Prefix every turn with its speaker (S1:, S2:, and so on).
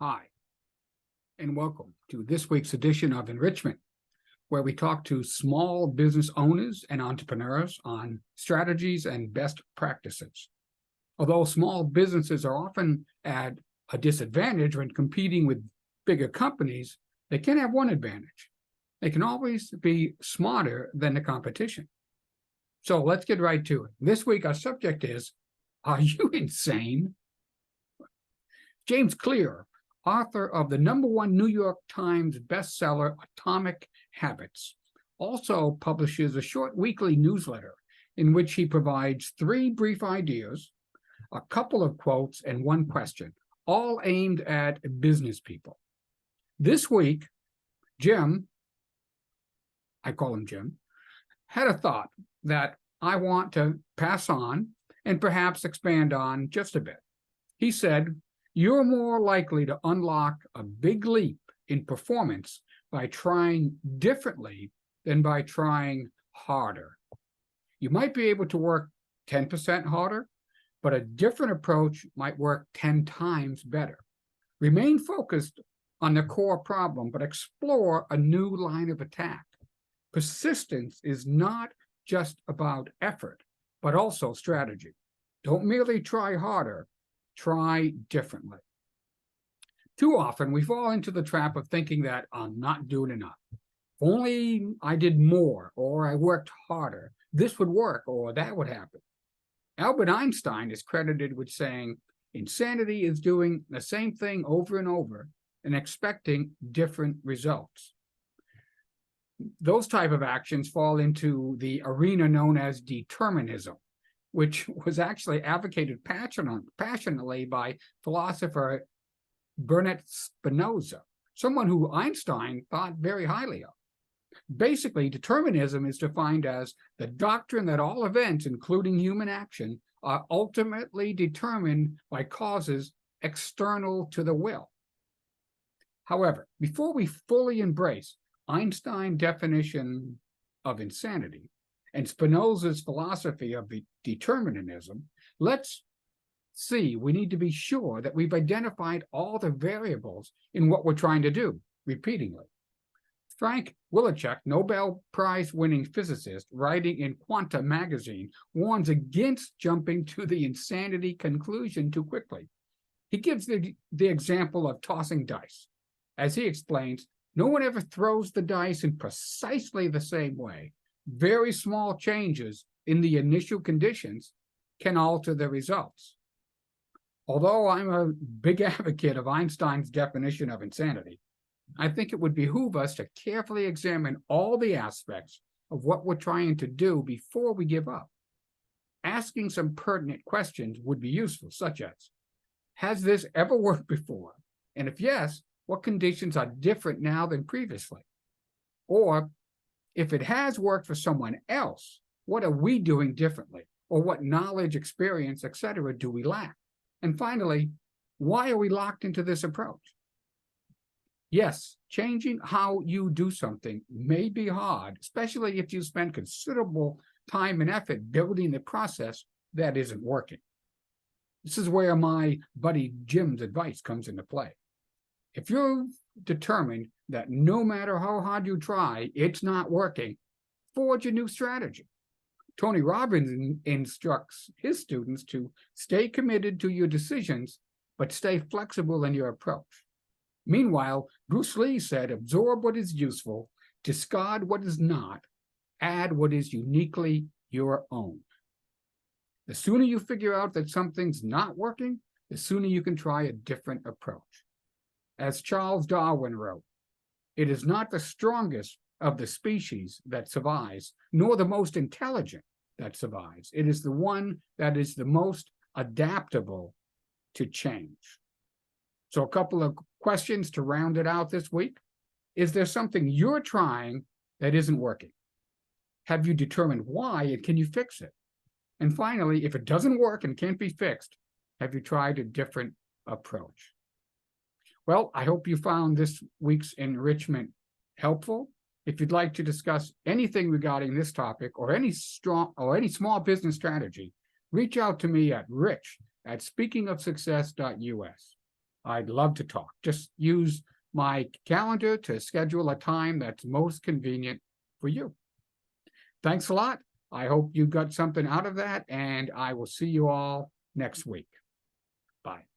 S1: Hi, and welcome to this week's edition of Enrichment, where we talk to small business owners and entrepreneurs on strategies and best practices. Although small businesses are often at a disadvantage when competing with bigger companies, they can have one advantage. They can always be smarter than the competition. So let's get right to it. This week, our subject is, are you insane? James Clear, author of the #1 New York Times bestseller, Atomic Habits, also publishes a short weekly newsletter in which he provides 3 brief ideas, a couple of quotes, and 1 question, all aimed at business people. This week, Jim, I call him Jim, had a thought that I want to pass on and perhaps expand on just a bit. He said, "You're more likely to unlock a big leap in performance by trying differently than by trying harder. You might be able to work 10% harder, but a different approach might work 10 times better. Remain focused on the core problem, but explore a new line of attack. Persistence is not just about effort, but also strategy. Don't merely try harder, try differently." Too often, we fall into the trap of thinking that I'm not doing enough. If only I did more, or I worked harder, this would work, or that would happen. Albert Einstein is credited with saying, insanity is doing the same thing over and over and expecting different results. Those type of actions fall into the arena known as determinism, which was actually advocated passionately by philosopher Bernard Spinoza, someone who Einstein thought very highly of. Basically, determinism is defined as the doctrine that all events, including human action, are ultimately determined by causes external to the will. However, before we fully embrace Einstein's definition of insanity and Spinoza's philosophy of determinism, let's see, we need to be sure that we've identified all the variables in what we're trying to do repeatedly. Frank Wilczek, Nobel Prize-winning physicist, writing in Quanta magazine, warns against jumping to the insanity conclusion too quickly. He gives the example of tossing dice. As he explains, no one ever throws the dice in precisely the same way. Very small changes in the initial conditions can alter the results. Although I'm a big advocate of Einstein's definition of insanity, I think it would behoove us to carefully examine all the aspects of what we're trying to do before we give up. Asking some pertinent questions would be useful, such as, has this ever worked before? And if yes, what conditions are different now than previously? Or, if it has worked for someone else, what are we doing differently? Or what knowledge, experience, etc. do we lack? And finally, why are we locked into this approach? Yes, changing how you do something may be hard, especially if you spend considerable time and effort building the process that isn't working. This is where my buddy Jim's advice comes into play. If you're determined that no matter how hard you try, it's not working, forge a new strategy. Tony Robbins instructs his students to stay committed to your decisions, but stay flexible in your approach. Meanwhile, Bruce Lee said, absorb what is useful, discard what is not, add what is uniquely your own. The sooner you figure out that something's not working, the sooner you can try a different approach. As Charles Darwin wrote, it is not the strongest of the species that survives, nor the most intelligent that survives. It is the one that is the most adaptable to change. So a couple of questions to round it out this week. Is there something you're trying that isn't working? Have you determined why, and can you fix it? And finally, if it doesn't work and can't be fixed, have you tried a different approach? Well, I hope you found this week's enrichment helpful. If you'd like to discuss anything regarding this topic or any small business strategy, reach out to me at rich@speakingofsuccess.us. I'd love to talk. Just use my calendar to schedule a time that's most convenient for you. Thanks a lot. I hope you got something out of that, and I will see you all next week. Bye.